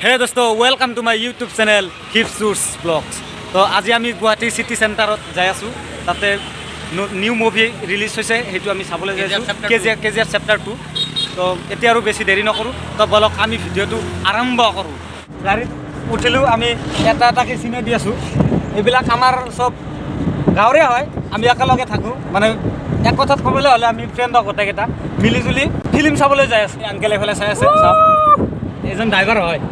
হে দোস্ত welcome to my YouTube channel হিপসুটস ব্লগস। তো আজি আমি গুৱাহাটী চিটি চেণ্টাৰত যাই আছোঁ। তাতে নিউ মুভি ৰিলিজ হৈছে, সেইটো আমি চাবলৈ যাই আছোঁ, কেজিএফ চেপ্টাৰ 2। তো এতিয়া আৰু বেছি দেৰি নকৰোঁ, তো বলক আমি ভিডিঅ'টো আৰম্ভ কৰোঁ। গাড়ীত উঠিলোঁ, আমি এটা এটাকৈ চিনাই দি আছোঁ। এইবিলাক আমাৰ চব গাঁৱৰে হয়, আমি একেলগে থাকোঁ। মানে এক কথাত ক'বলৈ হ'লে আমি ফ্ৰেণ্ডৰ গোটেইকেইটা মিলিজুলি ফিল্ম চাবলৈ যাই আছোঁ। আংকেল এইফালে চাই আছে, চাওক এজন ড্ৰাইভাৰ হয়।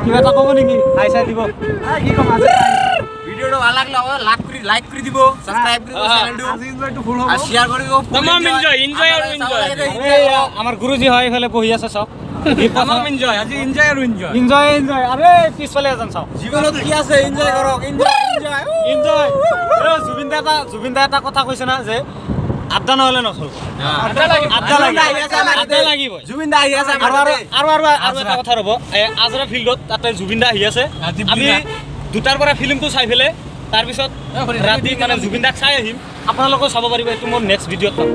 কিবা এটা ক'ব নেকি? হাই চাই দিব। কি ক'ম, আজি ভিডিওটো ভাল লাগলে লাইক কৰি দিব, সাবস্ক্ৰাইব কৰি দিব চেনেলটো, আৰু শেয়াৰ কৰি দিব। तमाम এনজয় আৰু এনজয়। আমাৰ গুৰুজী হয়, এইফালে বহি আছে, চাওক तमाम এনজয়, আজি এনজয় আৰু এনজয়। এনজয়। আৰে পিছফালে এজন চাওক, জীৱনত কি আছে এনজয় কৰক, এনজয়। জুবিন দা এটা কথা কৈছে না যে আড্ডা নহ'লে নচলব, আড্ডা লাগিব। জুবিন দা আহি আছে আৰু এটা কথা ৰ'ব, আজৰা ফিল্ডত তাতে জুবিন দা আহি আছে। আমি 2টাৰ পৰা ফিল্মটো চাই পেলাই তাৰপিছত ৰাতি মানে জুবিন দাক চাই আহিম। আপোনালোকেও চাব পাৰিব, এইটো মোৰ নেক্সট ভিডিঅ'ত পাব।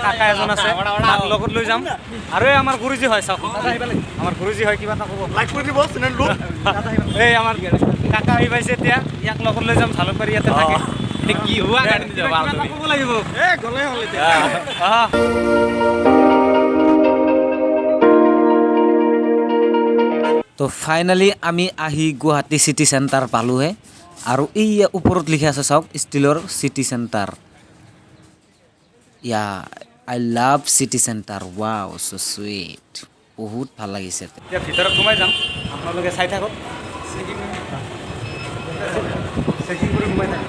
কাকা এজন আছে, তাক লগত লৈ যাম। আৰু এই আমাৰ গুৰুজী হয়, চাওক আমাৰ গুৰুজী হয়, কিবা এটা ক'ব, লাইক কৰি দিব চেনেলটো। এই আমাৰ কাকা আহি পাইছে, এতিয়া ইয়াক লগত লৈ যাম। জালুকবাৰী ইয়াতে থাকে। কি হোৱা গাড়ী যাবা ক'ব লাগিব, গ'লে হ'ল এতিয়া। তো ফাইনেলি আমি আহি গুৱাহাটী চিটি চেণ্টাৰ পালোঁহে। আৰু এই ওপৰত লিখা আছে, চাওক ষ্টিলৰ city centre. I love city centre, wow so' sweet, বহুত ভাল লাগিছে। এতিয়া ভিতৰত সোমাই যাম, আপোনালোকে চাই থাকক। চেকিং কৰি সোমাই যায়।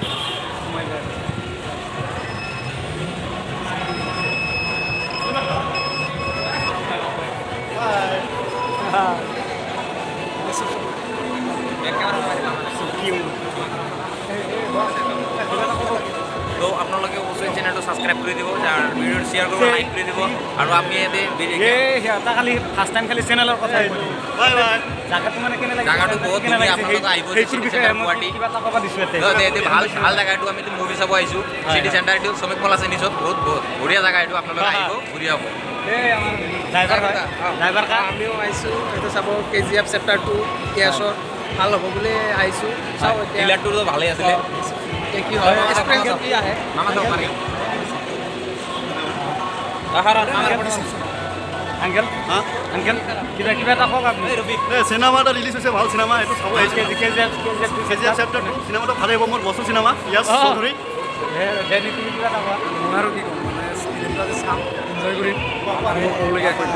তো আপোনালোকে অৱশ্যে চেনেলটো সাবস্ক্ৰাইব কৰি দিব, আৰু ভিডিঅ'টো শ্বেয়াৰ কৰিব, লাইক কৰি দিব। আৰু আমি ইয়াতে সিহঁতে খালি ফাৰ্ষ্ট টাইম খালি চেনেলৰ কথা জাগাটো মানে কেনে লাগে, জাগাটো বহুত কেনে ধুনীয়া, লাগিছে, আপোনালোকে আহিব সেইটোৰ চিটি বিষয়ে চেণ্টাৰ মই গুৱাহাটী। কিবা এটা ক'ব দিছোঁ ইয়াতে। ভাল জাগা এইটো, আমি মুভি চাব আহিছোঁ চিটি চেণ্টাৰ। এইটো শ্ৰমিক মল আছে নিচত, বহুত বঢ়িয়া জাগা এইটো, আপোনালোকে আহিব, ঘূৰি আহক। এই আমাৰ ড্ৰাইভাৰ হয়, ড্ৰাইভাৰ কা আমিও আহিছোঁ এইটো চাব, কেজিএফ চেপ্টাৰ 2 কেছৰ ভাল হ'ব বুলি আহিছোঁ। চাওঁ এতিয়া ট্ৰেইলাৰটো ভালেই আছিলে। এতিয়া কি হয়, এক্সপিৰিয়েঞ্চ কি আহে। মামা চাব পাৰি। আংকেল কিবা এটা কওক আপুনি। চিনেমা এটা ৰিলিজ হৈছে, ভাল চিনেমা, এইটো চাব আহিছোঁ। কেজিএফ চেপ্টাৰ 2 চিনেমাটো ভালেই হ'ব, মোৰ বস্তু চিনেমা, ইয়াছ চৌধুৰী। তুমি কিবা এটা কোৱা। মই আৰু কি ক'ম, মানে ফিল্মটো আজি চাম, এনজয় কৰিম, ক'বলগীয়া কৰিম।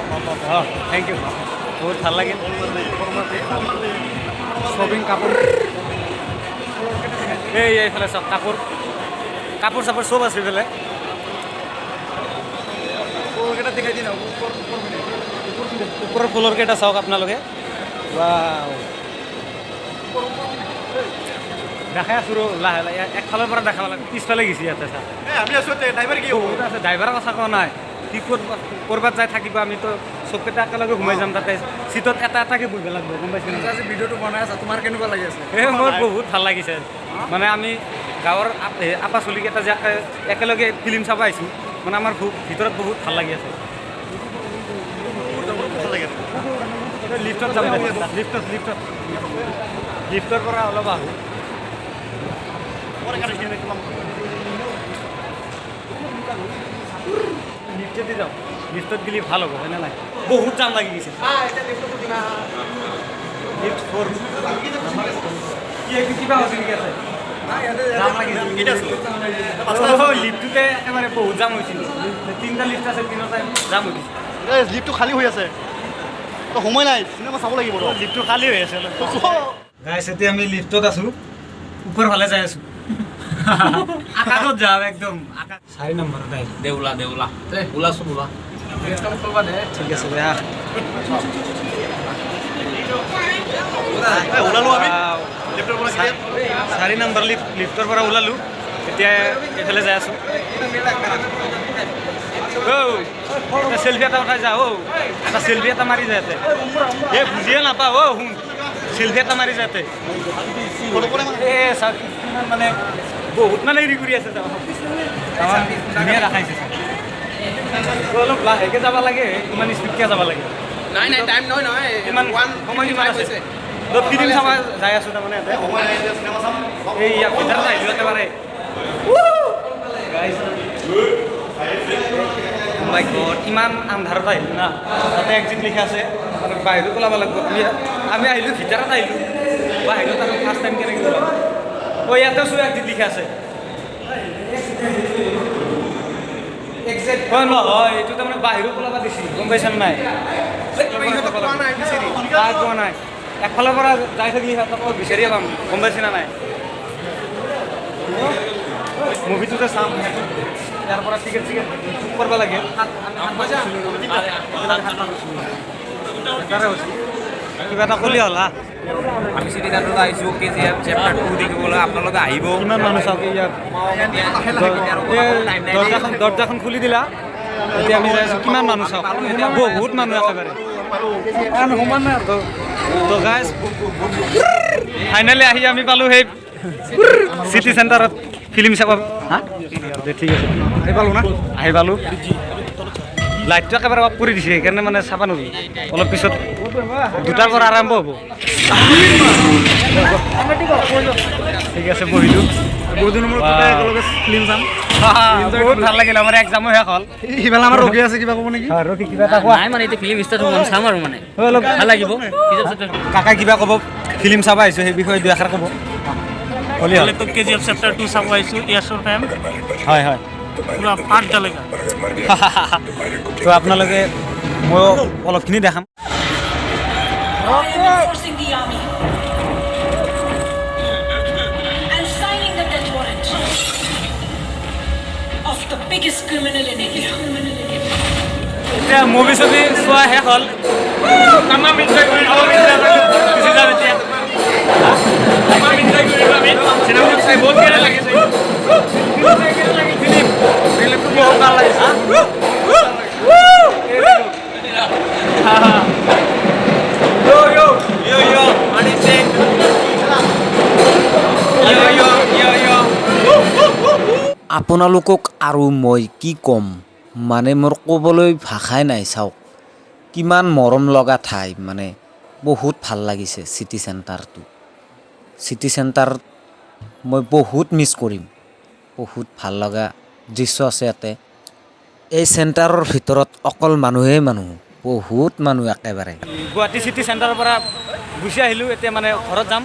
থেংক ইউ, বহুত ভাল লাগিল। শ্বপিং কাপোৰ এইফালে চাওক, কাপোৰ চাপোৰ চব আছে এইফালে। কেইটা দেখাই দিন ওপৰৰ ফ্ল'ৰ কেইটা চাওক আপোনালোকে। ৱাও, দেখাই আছোঁ ৰ, লাহে লাহে একফালৰ পৰা দেখাব লাগে, পিছফালে গেছি ইয়াতে চাওক। আমি আছোঁ, ড্ৰাইভাৰ কি হ'ব? বহুত আছে, ড্ৰাইভাৰৰ কথা কোৱা নাই, কি ক'ৰবাত যাই থাকিব, আমিতো চবকেইটা একেলগে সোমাই যাম। তাতে চিটত এটা এটাকে বহিব লাগিব, গম পাইছে নে? আজি ভিডিঅ'টো বনাই আছা, তোমাৰ কেনেকুৱা লাগি আছে? মোৰ বহুত ভাল লাগিছে। মানে আমি গাঁৱৰ আপা চলিকেইটা যে একেলগে ফিল্ম চাব আহিছোঁ, মানে আমাৰ ভিতৰত বহুত ভাল লাগি আছে। লিফ্টত যাম, লিফ্টৰ পৰা অলপ আহোঁ। লিফ্টেদি যাওঁ, লিফ্টত গ'লে ভাল হ'ব, হয়নে নাই? বহুত জাম লাগি গৈছে। লিফ্ট 4 কিবা হৈছে নেকি? আছে জাম লাগিছে, লিফ্টটোতে একেবাৰে বহুত জাম হৈছিল। 3টা লিফ্ট আছে, 3টা জাম হৈ গৈছে। লিফ্টটো খালী হৈ আছে, সময় নাই, চিনেমা চাব লাগিব। লিফ্টটো খালী হৈ আছে। গাইছ, এতিয়া আমি লিফ্টত আছোঁ, ওপৰ ফালে যাই আছোঁ। আকাশত যাম একদম, 4 নম্বৰত আহিছোঁ। দেউলা ওলাচোন ওলা। ঠিক আছে বেয়া। ওলালোঁ আমি লিফ্টৰ পৰা। 4 নম্বৰ লিফ্টৰ পৰা ওলালোঁ, এতিয়া এইফালে যাই আছোঁ। সেলফি এটা উঠাই যা, এটা সেলফি এটা মাৰি যায়। বুজিয়ে নাপাওঁ, সেলফি এটা মাৰি যাতে। মানে বহুত মানে হেৰি কৰি আছে যাব ধুনীয়া দেখাইছে অলপ লাহেকৈ যাব লাগে ইমান স্পীডকৈ যাব লাগে নাই নাই টাইম নহয় নহয় ইমান সময় কিমান আছে তো ফিল্ম চাব যাই আছোঁ তাৰমানে ইয়াতে সময় নাই এতিয়া চিনেমা চাম এই ইয়াৰ ভিতৰত আহিলোঁ একেবাৰে মাই গড ইমান আন্ধাৰত আহিলোঁ না তাতে এক্সিট লিখা আছে আৰু বাহিৰত ওলাব লাগিব আমি আহিলোঁ ভিতৰত আহিলোঁ বাহিৰত আৰু ফাৰ্ষ্ট টাইম কেনেকৈ ওলাম ইয়াতে চোৱা এক্সিট লিখা আছে হয় নহয় এইটো তাৰমানে বাহিৰত ওলাব দিছিল গম পাইছা নাই পোৱা নাই একফালৰ পৰা যাই থাকিলে সিহঁতক বিচাৰিয়ে পাম গম পাইছে না নাই মুভিটোতে চাম ইয়াৰ পৰা টিকেট চিকেট বুক কৰিব লাগে কিবা এটা ক'লি হ'ল হা আমি চিটি চেণ্টাৰত আহিছোঁ KGF চেপ্টাৰ 2 দেখিবলৈ আপোনালোকে আহিব কিমান মানুহ চাওক ইয়াত দৰ্জাখন খুলি দিলা এতিয়া আমি যাই আছোঁ কিমান মানুহ চাওক বহুত মানুহ একেবাৰে তো গাইজ ফাইনেলি আহি আমি পালোঁ সেই চিটি চেণ্টাৰত ফিল্ম চাব হা ঠিক আছে আহি পালোঁ না আহি পালোঁ লাইটটো একেবাৰে অফ কৰি দিছে সেইকাৰণে মানে চাব নোৱাৰি অলপ পিছত 2টাৰ পৰা আৰম্ভ হ'ব ঠিক আছে বহিলোঁ বহুত দিনৰ মূৰত একেলগে ফিল্ম চাম বহুত ভাল লাগিল আমাৰ এক্সামো শেষ হ'ল সিফালে আমাৰ ৰখি আছে কিবা ক'ব নেকি ৰখি কিবা এটা কোৱা নাই মানে এতিয়া ফিল্ম ষ্টাৰ্ট হ'ব চাম আৰু মানে অলপ ভাল লাগিব কাকাই কিবা ক'ব ফিল্ম চাব আহিছোঁ সেই বিষয়ে দুই এষাৰ ক'ব হ'লি হ'ল KGF চেপ্টাৰ 2 চাব আহিছোঁ ইয়াছৰ ফেম হয় হয় পুৰা ফাট ডালেগা তো আপোনালোকে মই অলপখিনি দেখাম Reinforcing the army and signing the death warrant of the biggest criminal in India. এতিয়া মুভি চুভি চোৱা শেষ হ'ল তামাম এনজয় কৰিলোঁ গুচি যাম এতিয়া তামাম এনজয় কৰিলোঁ আমি চিনেমাখন চাই বহুত কেনে লাগিছে ফিল্মটো বহুত ভাল লাগিছে আপোনালোকক আৰু মই কি ক'ম মানে মোৰ ক'বলৈ ভাষাই নাই চাওক কিমান মৰম লগা ঠাই মানে বহুত ভাল লাগিছে চিটি চেণ্টাৰটো চিটি চেণ্টাৰ মই বহুত মিছ কৰিম বহুত ভাল লগা দৃশ্য আছে ইয়াতে এই চেণ্টাৰৰ ভিতৰত অকল মানুহেই মানুহ বহুত মানুহ একেবাৰে গুৱাহাটী চিটি চেণ্টাৰৰ পৰা গুচি আহিলোঁ এতিয়া মানে ঘৰত যাম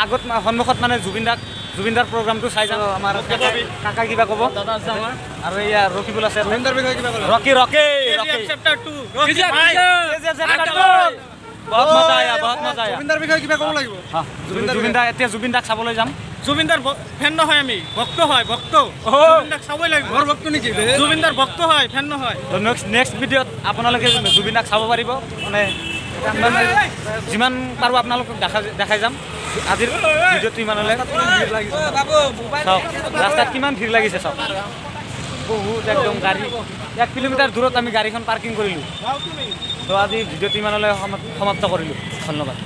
আগত সন্মুখত মানে জুবিনদাৰ প্ৰগ্ৰামটো চাই যাম আমাৰ কাকাই কিবা ক'ব আৰু এয়া ৰকিবুল আছে ৰকি চেপ্টাৰ 2 বহুত মজা আয়া বহুত মজা আয়া জুবিনদাৰ বিষয়ে কিবা ক'ব লাগিব জুবিনদাক চাবলৈ যাম জুবিনদাৰ ফেন নহয় আমি ভক্ত হয় ভক্ত জুবিনদাক চাবই লাগিব ঘৰ ভক্ত নেকি জুবিনদাৰ ভক্ত হয় ফেন নহয় নেক্সট ভিডিঅ'ত আপোনালোকে জুবিনদাক চাব পাৰিব মানে যিমান পাৰোঁ আপোনালোকক দেখাই যাম আজিৰ ভিডিঅ'টো ইমানলৈ চাওক ৰাস্তাত কিমান ভিৰ লাগিছে চাওক বহুত একদম গাড়ী 1 কিলোমিটাৰ দূৰত আমি গাড়ীখন পাৰ্কিং কৰিলোঁ তো আজি ভিডিঅ'টো ইমানলৈ সমাপ্ত কৰিলোঁ ধন্যবাদ